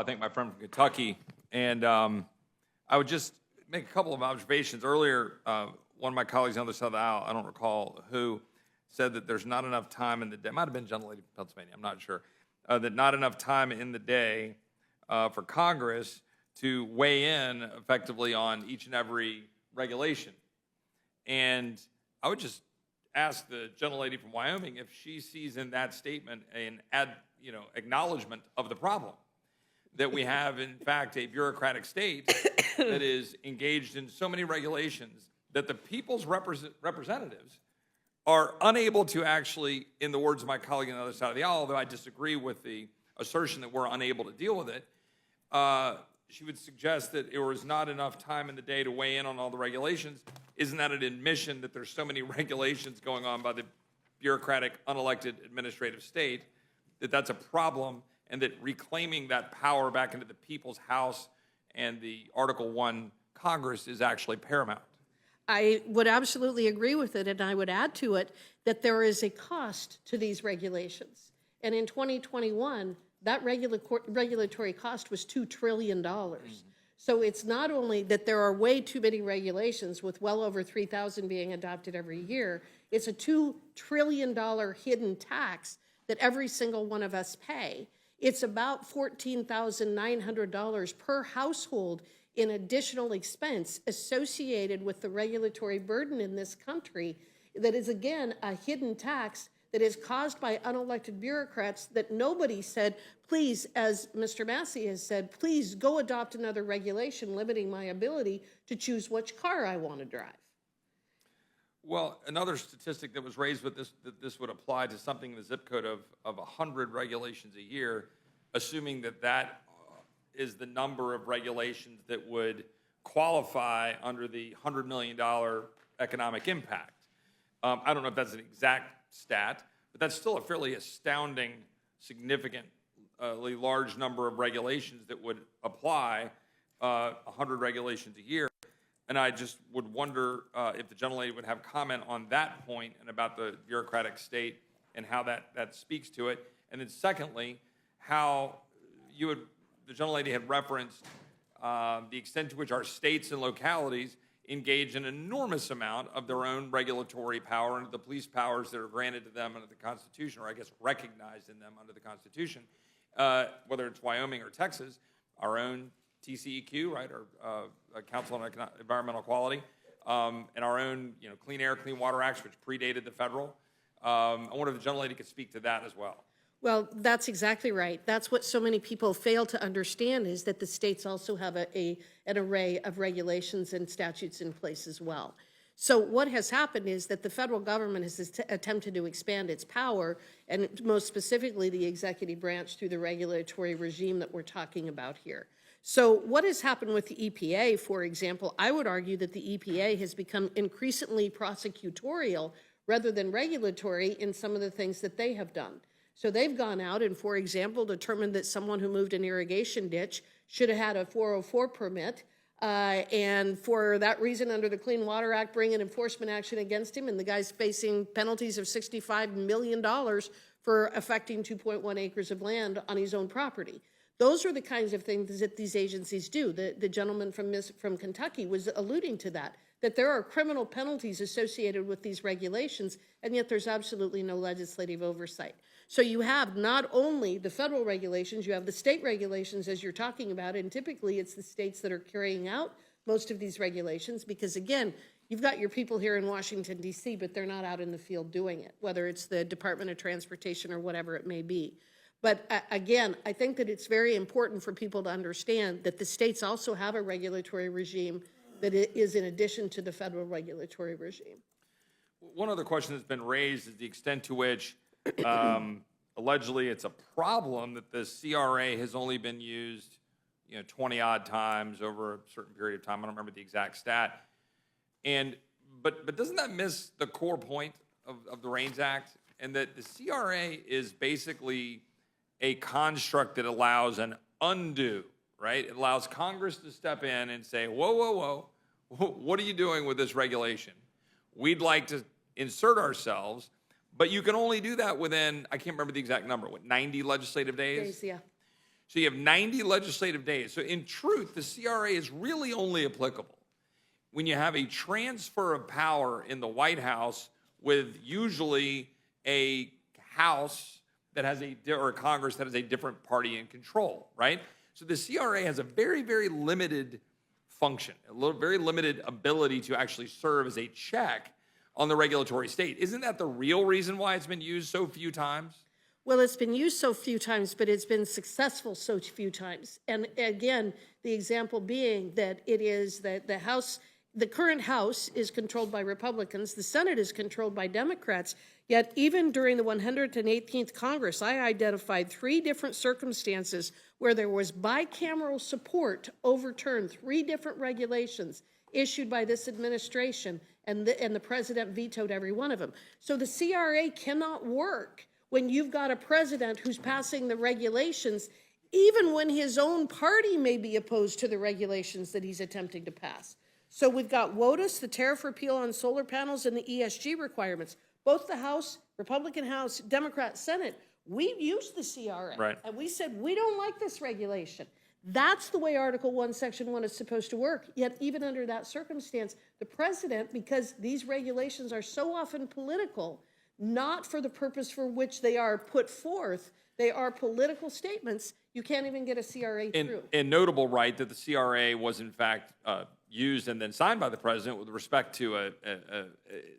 thank my friend from Kentucky. And I would just make a couple of observations. Earlier, one of my colleagues on the other side of the aisle, I don't recall who, said that there's not enough time in the day. It might have been a gentlelady from Pennsylvania, I'm not sure. That not enough time in the day for Congress to weigh in effectively on each and every regulation. And I would just ask the gentlelady from Wyoming if she sees in that statement an acknowledgement of the problem, that we have, in fact, a bureaucratic state that is engaged in so many regulations that the people's representatives are unable to actually, in the words of my colleague on the other side of the aisle, although I disagree with the assertion that we're unable to deal with it, she would suggest that there was not enough time in the day to weigh in on all the regulations. Isn't that an admission that there's so many regulations going on by the bureaucratic, unelected administrative state, that that's a problem, and that reclaiming that power back into the people's house and the Article 1 Congress is actually paramount? I would absolutely agree with it, and I would add to it that there is a cost to these regulations. And in 2021, that regulatory cost was $2 trillion. So it's not only that there are way too many regulations, with well over 3,000 being adopted every year, it's a $2 trillion hidden tax that every single one of us pay. It's about $14,900 per household in additional expense associated with the regulatory burden in this country that is, again, a hidden tax that is caused by unelected bureaucrats that nobody said, please, as Mr. Massey has said, please go adopt another regulation limiting my ability to choose which car I want to drive. Well, another statistic that was raised with this, that this would apply to something in the zip code of 100 regulations a year, assuming that that is the number of regulations that would qualify under the $100 million economic impact. I don't know if that's an exact stat, but that's still a fairly astounding, significantly large number of regulations that would apply, 100 regulations a year. And I just would wonder if the gentlelady would have comment on that point and about the bureaucratic state and how that speaks to it. And then secondly, how the gentlelady had referenced the extent to which our states and localities engage in an enormous amount of their own regulatory power and the police powers that are granted to them under the Constitution, or I guess recognized in them under the Constitution, whether it's Wyoming or Texas, our own TCEQ, right, or Council on Environmental Quality, and our own Clean Air, Clean Water Acts, which predated the federal. I wonder if the gentlelady could speak to that as well. Well, that's exactly right. That's what so many people fail to understand, is that the states also have an array of regulations and statutes in place as well. So what has happened is that the federal government has attempted to expand its power, and most specifically the executive branch, through the regulatory regime that we're talking about here. So what has happened with the EPA, for example, I would argue that the EPA has become increasingly prosecutorial rather than regulatory in some of the things that they have done. So they've gone out and, for example, determined that someone who moved an irrigation ditch should have had a 404 permit, and for that reason, under the Clean Water Act, bring an enforcement action against him, and the guy's facing penalties of $65 million for affecting 2.1 acres of land on his own property. Those are the kinds of things that these agencies do. The gentleman from Kentucky was alluding to that there are criminal penalties associated with these regulations, and yet there's absolutely no legislative oversight. So you have not only the federal regulations, you have the state regulations, as you're talking about, and typically it's the states that are carrying out most of these regulations, because again, you've got your people here in Washington, D.C., but they're not out in the field doing it, whether it's the Department of Transportation or whatever it may be. But again, I think that it's very important for people to understand that the states also have a regulatory regime that is in addition to the federal regulatory regime. One other question that's been raised is the extent to which allegedly it's a problem that the CRA has only been used 20 odd times over a certain period of time. I don't remember the exact stat. But doesn't that miss the core point of the REINS Act? And that the CRA is basically a construct that allows an undo, right? It allows Congress to step in and say, whoa, whoa, whoa, what are you doing with this regulation? We'd like to insert ourselves, but you can only do that within, I can't remember the exact number, 90 legislative days? Yeah. So you have 90 legislative days. So in truth, the CRA is really only applicable when you have a transfer of power in the White House with usually a House that has or a Congress that has a different party in control, right? So the CRA has a very, very limited function, very limited ability to actually serve as a check on the regulatory state. Isn't that the real reason why it's been used so few times? Well, it's been used so few times, but it's been successful so few times. And again, the example being that it is that the current House is controlled by Republicans, the Senate is controlled by Democrats, yet even during the 118th Congress, I identified 3 different circumstances where there was bicameral support to overturn 3 different regulations issued by this administration, and the president vetoed every one of them. So the CRA cannot work when you've got a president who's passing the regulations, even when his own party may be opposed to the regulations that he's attempting to pass. So we've got WOTUS, the tariff repeal on solar panels, and the ESG requirements. Both the House, Republican House, Democrat Senate, we used the CRA. Right. And we said, we don't like this regulation. That's the way Article 1, Section 1 is supposed to work. Yet even under that circumstance, the president, because these regulations are so often political, not for the purpose for which they are put forth, they are political statements, you can't even get a CRA through. And notable, right, that the CRA was in fact used and then signed by the president with respect to a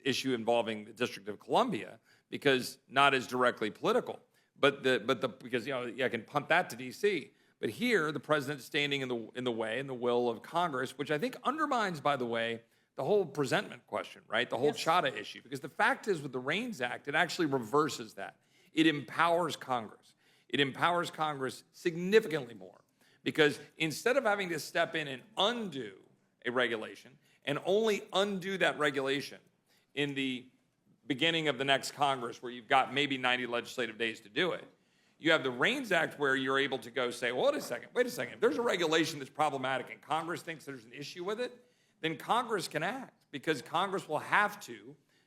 issue involving the District of Columbia, because not as directly political, because I can punt that to D.C. But here, the president's standing in the way, in the will of Congress, which I think undermines, by the way, the whole presentment question, right? The whole Chadha issue. Because the fact is, with the REINS Act, it actually reverses that. It empowers Congress. It empowers Congress significantly more. Because instead of having to step in and undo a regulation, and only undo that regulation in the beginning of the next Congress, where you've got maybe 90 legislative days to do it, you have the REINS Act where you're able to go say, well, wait a second. If there's a regulation that's problematic and Congress thinks there's an issue with it, then Congress can act, because Congress will have to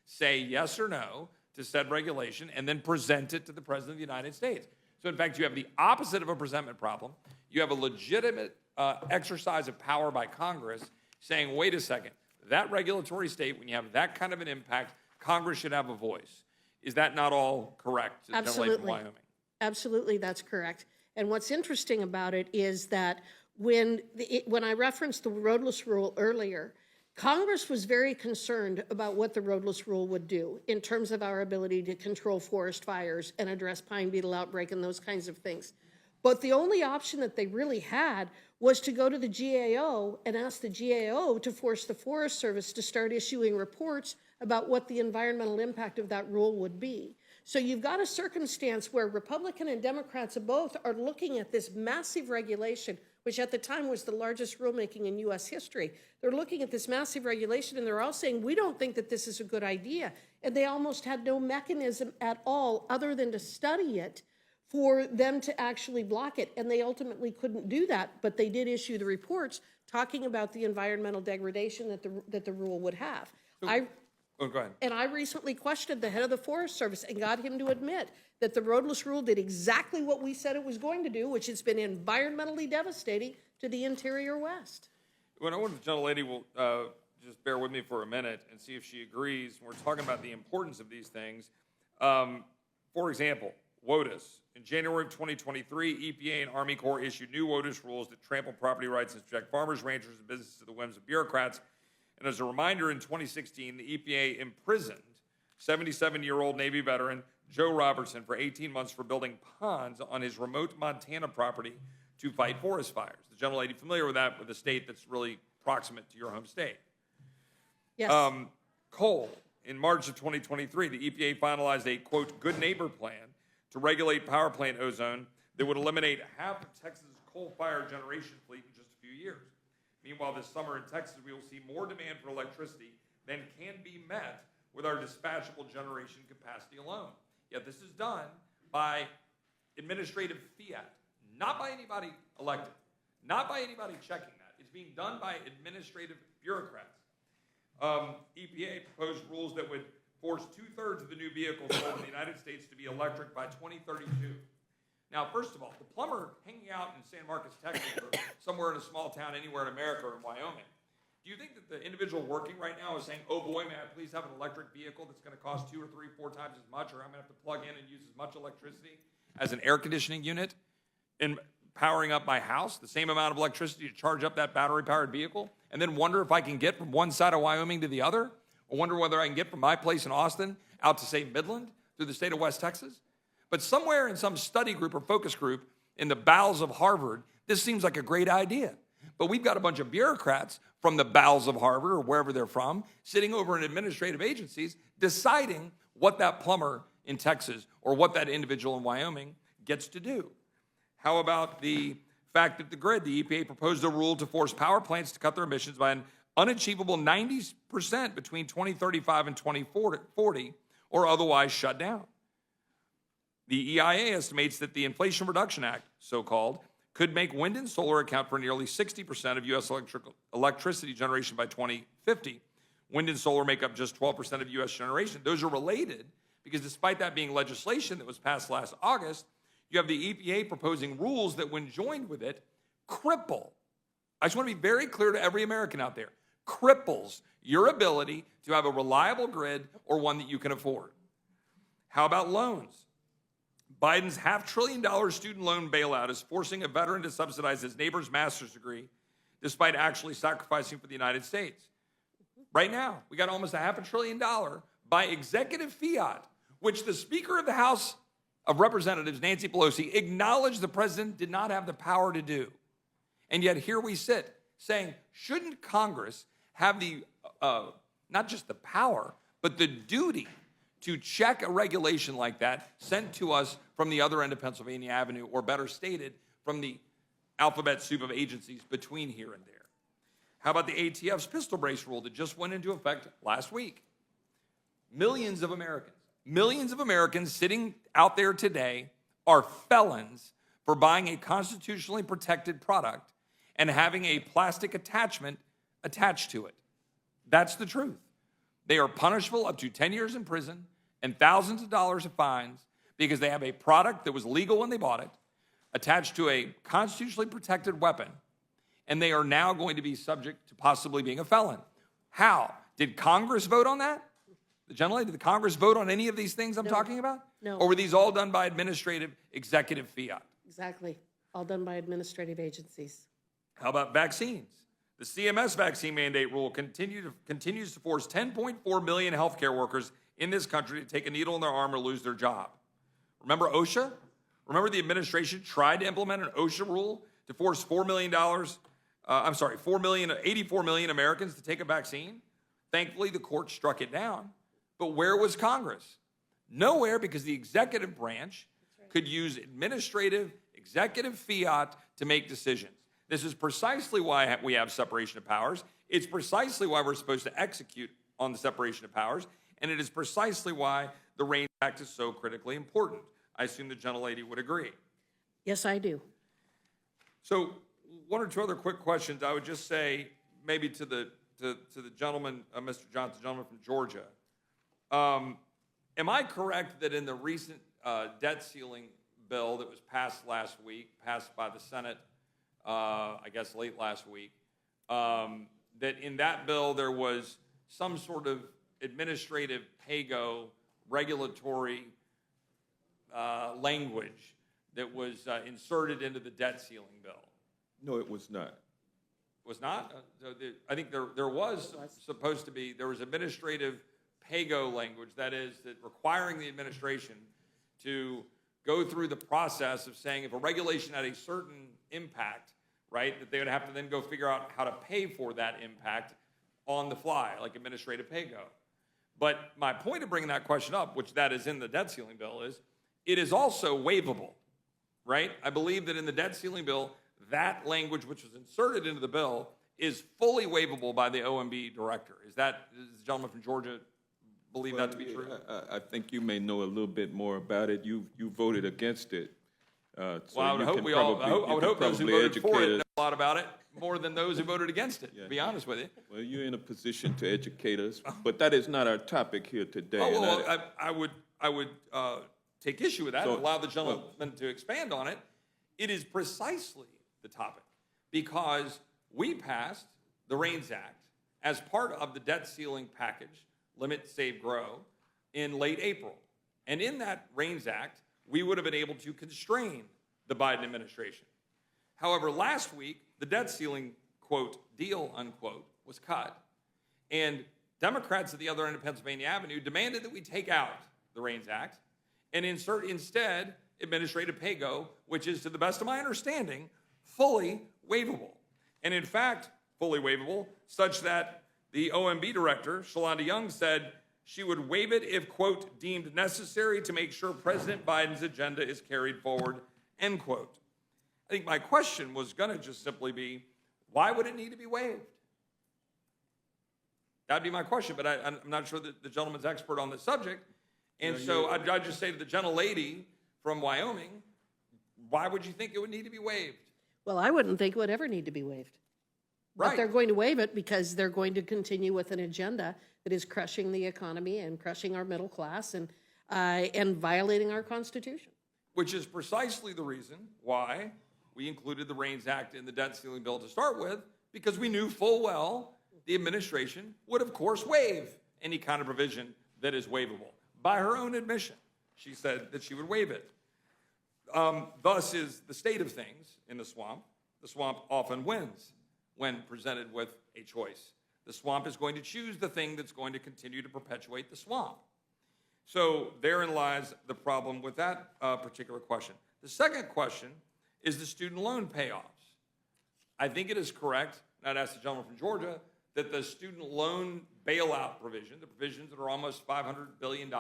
say yes or no to said regulation and then present it to the President of the United States. So in fact, you have the opposite of a presentment problem. You have a legitimate exercise of power by Congress saying, wait a second, that regulatory state, when you have that kind of an impact, Congress should have a voice. Is that not all correct? Absolutely. From Wyoming? Absolutely, that's correct. And what's interesting about it is that when I referenced the roadless rule earlier, Congress was very concerned about what the roadless rule would do in terms of our ability to control forest fires and address pine beetle outbreak and those kinds of things. But the only option that they really had was to go to the GAO and ask the GAO to force the Forest Service to start issuing reports about what the environmental impact of that rule would be. So you've got a circumstance where Republican and Democrats both are looking at this massive regulation, which at the time was the largest rulemaking in U.S. history. They're looking at this massive regulation, and they're all saying, we don't think that this is a good idea. And they almost had no mechanism at all other than to study it for them to actually block it. And they ultimately couldn't do that, but they did issue the reports talking about the environmental degradation that the rule would have. Go ahead. And I recently questioned the head of the Forest Service and got him to admit that the roadless rule did exactly what we said it was going to do, which has been environmentally devastating to the interior West. Well, I wonder if the gentlelady will just bear with me for a minute and see if she agrees. We're talking about the importance of these things. For example, WOTUS. In January of 2023, EPA and Army Corps issued new WOTUS rules that trample property rights and subject farmers, ranchers, and businesses to the whims of bureaucrats. And as a reminder, in 2016, the EPA imprisoned 77-year-old Navy veteran Joe Robertson for 18 months for building ponds on his remote Montana property to fight forest fires. The gentlelady familiar with that, with a state that's really proximate to your home state. Yes. Coal. In March of 2023, the EPA finalized a, quote, good neighbor plan to regulate power plant ozone that would eliminate half of Texas' coal-fired generation fleet in just a few years. Meanwhile, this summer in Texas, we will see more demand for electricity than can be met with our dispatchable generation capacity alone. Yet this is done by administrative fiat, not by anybody elected, not by anybody checking that. It's being done by administrative bureaucrats. EPA proposed rules that would force 2/3 of the new vehicles sold in the United States to be electric by 2032. Now, first of all, the plumber hanging out in San Marcos, Texas, or somewhere in a small town anywhere in America or in Wyoming, do you think that the individual working right now is saying, oh boy, may I please have an electric vehicle that's going to cost 2 or 3, 4 times as much, or I'm going to have to plug in and use as much electricity as an air conditioning unit in powering up my house, the same amount of electricity to charge up that battery-powered vehicle, and then wonder if I can get from one side of Wyoming to the other, or wonder whether I can get from my place in Austin out to, say, Midland through the state of West Texas? But somewhere in some study group or focus group in the bowels of Harvard, this seems like a great idea. But we've got a bunch of bureaucrats from the bowels of Harvard or wherever they're from, sitting over in administrative agencies, deciding what that plumber in Texas or what that individual in Wyoming gets to do. How about the fact that the EPA proposed a rule to force power plants to cut their emissions by an unachievable 90% between 2035 and 2040, or otherwise shut down. The EIA estimates that the Inflation Reduction Act, so-called, could make wind and solar account for nearly 60% of U.S. electricity generation by 2050. Wind and solar make up just 12% of U.S. generation. Those are related because despite that being legislation that was passed last August, you have the EPA proposing rules that, when joined with it, cripple. I just want to be very clear to every American out there, cripples your ability to have a reliable grid or one that you can afford. How about loans? Biden's $500 billion student loan bailout is forcing a veteran to subsidize his neighbor's master's degree despite actually sacrificing for the United States. Right now, we got almost $500 billion by executive fiat, which the Speaker of the House of Representatives, Nancy Pelosi, acknowledged the president did not have the power to do. And yet here we sit saying, shouldn't Congress have the, not just the power, but the duty to check a regulation like that sent to us from the other end of Pennsylvania Avenue, or better stated, from the alphabet soup of agencies between here and there? How about the ATF's pistol brace rule that just went into effect last week? Millions of Americans sitting out there today are felons for buying a constitutionally protected product and having a plastic attachment attached to it. That's the truth. They are punishable up to 10 years in prison and thousands of dollars of fines because they have a product that was legal when they bought it, attached to a constitutionally protected weapon, and they are now going to be subject to possibly being a felon. How? Did Congress vote on that? The gentlelady, did the Congress vote on any of these things I'm talking about? No. Or were these all done by administrative executive fiat? Exactly. All done by administrative agencies. How about vaccines? The CMS vaccine mandate rule continues to force 10.4 million healthcare workers in this country to take a needle in their arm or lose their job. Remember OSHA? Remember the administration tried to implement an OSHA rule to force 84 million Americans to take a vaccine? Thankfully, the court struck it down. But where was Congress? Nowhere, because the executive branch could use administrative, executive fiat to make decisions. This is precisely why we have separation of powers. It's precisely why we're supposed to execute on the separation of powers. And it is precisely why the REIN Act is so critically important. I assume the gentlelady would agree. Yes, I do. So one or two other quick questions. I would just say maybe to the gentleman, Mr. Johnson, gentleman from Georgia. Am I correct that in the recent debt ceiling bill that was passed last week, passed by the Senate, I guess late last week, that in that bill there was some sort of administrative pay-go regulatory language that was inserted into the debt ceiling bill? No, it was not. Was not? I think there was supposed to be, there was administrative pay-go language, that is, that requiring the administration to go through the process of saying if a regulation had a certain impact, right, that they would have to then go figure out how to pay for that impact on the fly, like administrative pay-go. But my point of bringing that question up, which that is in the debt ceiling bill, is it is also waivable, right? I believe that in the debt ceiling bill, that language which was inserted into the bill is fully waivable by the OMB director. Does the gentleman from Georgia believe that to be true? I think you may know a little bit more about it. You voted against it. Well, I would hope those who voted for it know a lot about it, more than those who voted against it, to be honest with you. Well, you're in a position to educate us, but that is not our topic here today. Oh, well, I would take issue with that So- and allow the gentleman to expand on it, it is precisely the topic because we passed the REINS Act as part of the debt ceiling package, Limit, Save, Grow, in late April. And in that REINS Act, we would have been able to constrain the Biden administration. However, last week, the debt ceiling, quote, deal, unquote, was cut. And Democrats at the other end of Pennsylvania Avenue demanded that we take out the REINS Act and insert instead administrative pay-go, which is, to the best of my understanding, fully waivable. And in fact, fully waivable, such that the OMB director, Shalonda Young, said she would waive it if, quote, deemed necessary to make sure President Biden's agenda is carried forward, end quote. I think my question was going to just simply be, why would it need to be waived? That'd be my question, but I'm not sure that the gentleman's expert on this subject. And so I'd just say to the gentlelady from Wyoming, why would you think it would need to be waived? Well, I wouldn't think it would ever need to be waived. But Right. they're going to waive it because they're going to continue with an agenda that is crushing the economy and crushing our middle class and violating our Constitution. Which is precisely the reason why we included the REINS Act in the debt ceiling bill to start with, because we knew full well the administration would, of course, waive any kind of provision that is waivable. By her own admission, she said that she would waive it. Thus is the state of things in the swamp. The swamp often wins when presented with a choice. The swamp is going to choose the thing that's going to continue to perpetuate the swamp. So therein lies the problem with that particular question. The second question is the student loan payoffs. I think it is correct, and I'd ask the gentleman from Georgia, that the student loan bailout provision, the provisions that are almost $500 billion,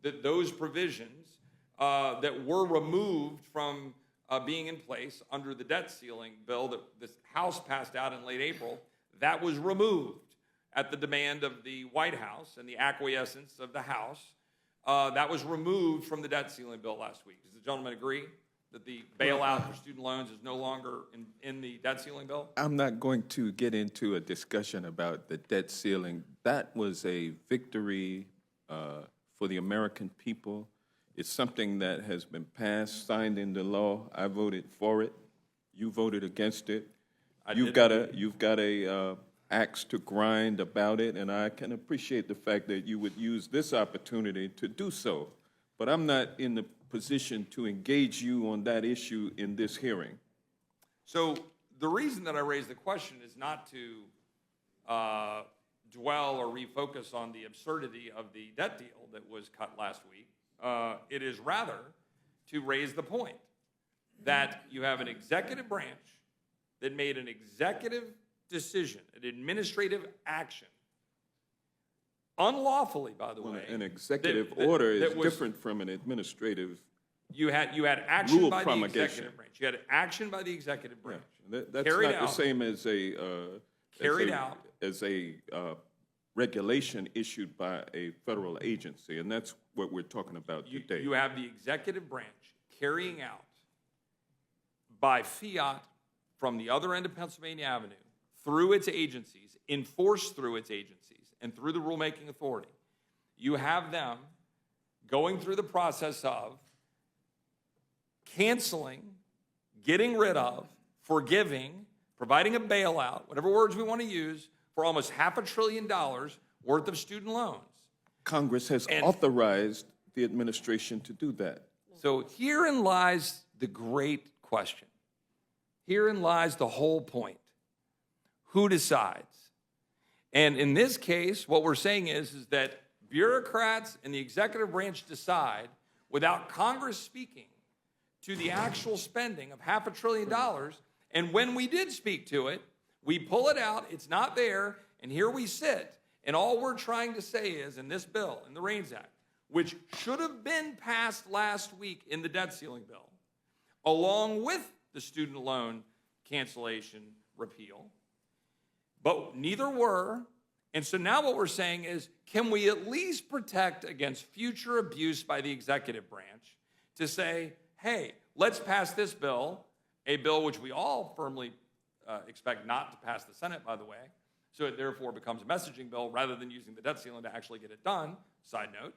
that those provisions that were removed from being in place under the debt ceiling bill that this House passed out in late April, that was removed at the demand of the White House and the acquiescence of the House. That was removed from the debt ceiling bill last week. Does the gentleman agree that the bailout for student loans is no longer in the debt ceiling bill? I'm not going to get into a discussion about the debt ceiling. That was a victory for the American people. It's something that has been passed, signed into law. I voted for it. You voted against it. You've got a axe to grind about it, and I can appreciate the fact that you would use this opportunity to do so. But I'm not in the position to engage you on that issue in this hearing. So the reason that I raised the question is not to dwell or refocus on the absurdity of the debt deal that was cut last week. It is rather to raise the point that you have an executive branch that made an executive decision, an administrative action, unlawfully, by the way. An executive that order is was different from an administrative. You had action Rule by the promulgation. executive branch. You had action by the executive branch. That's Carried not the out. same as a regulation issued by a federal agency, and that's what we're talking about today. You have the executive branch carrying out by fiat from the other end of Pennsylvania Avenue through its agencies, enforced through its agencies, and through the rulemaking authority. You have them going through the process of canceling, getting rid of, forgiving, providing a bailout, whatever words we want to use, for almost $500 billion worth of student loans. Congress has authorized the administration to do that. So herein lies the great question. Herein lies the whole point. Who decides? And in this case, what we're saying is that bureaucrats and the executive branch decide without Congress speaking to the actual spending of $500 billion. And when we did speak to it, we pull it out, it's not there, and here we sit. And all we're trying to say is, in this bill, in the REINS Act, which should have been passed last week in the debt ceiling bill, along with the student loan cancellation repeal, but neither were. And so now what we're saying is, can we at least protect against future abuse by the executive branch to say, hey, let's pass this bill, a bill which we all firmly expect not to pass the Senate, by the way, so it therefore becomes a messaging bill rather than using the debt ceiling to actually get it done, side note.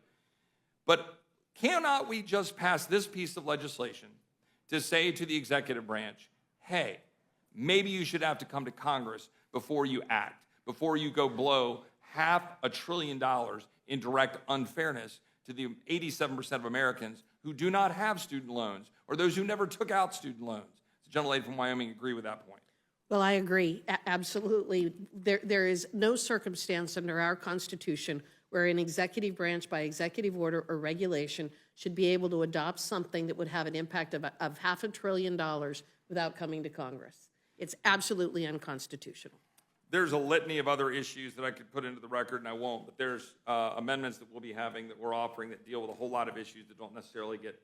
But Cannot we just pass this piece of legislation to say to the executive branch, hey, maybe you should have to come to Congress before you act, before you go blow $500 billion in direct unfairness to the 87% of Americans who do not have student loans or those who never took out student loans. The gentlelady from Wyoming agree with that point. Well, I agree, absolutely. There is no circumstance under our Constitution where an executive branch by executive order or regulation should be able to adopt something that would have an impact of $500 billion without coming to Congress. It's absolutely unconstitutional. There's a litany of other issues that I could put into the record, and I won't, but there's amendments that we'll be having that we're offering that deal with a whole lot of issues that don't necessarily get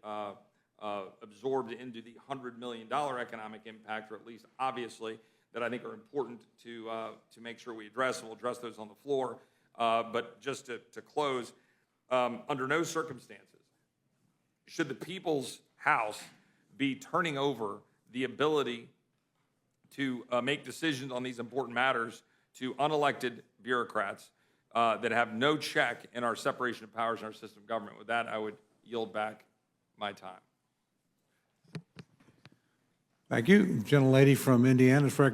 absorbed into the $100 million economic impact, or at least obviously, that I think are important to make sure we address, and we'll address those on the floor. But just to close, under no circumstances should the People's House be turning over the ability to make decisions on these important matters to unelected bureaucrats that have no check in our separation of powers in our system of government. With that, I would yield back my time. Thank you. Gentlelady from Indiana is recognized.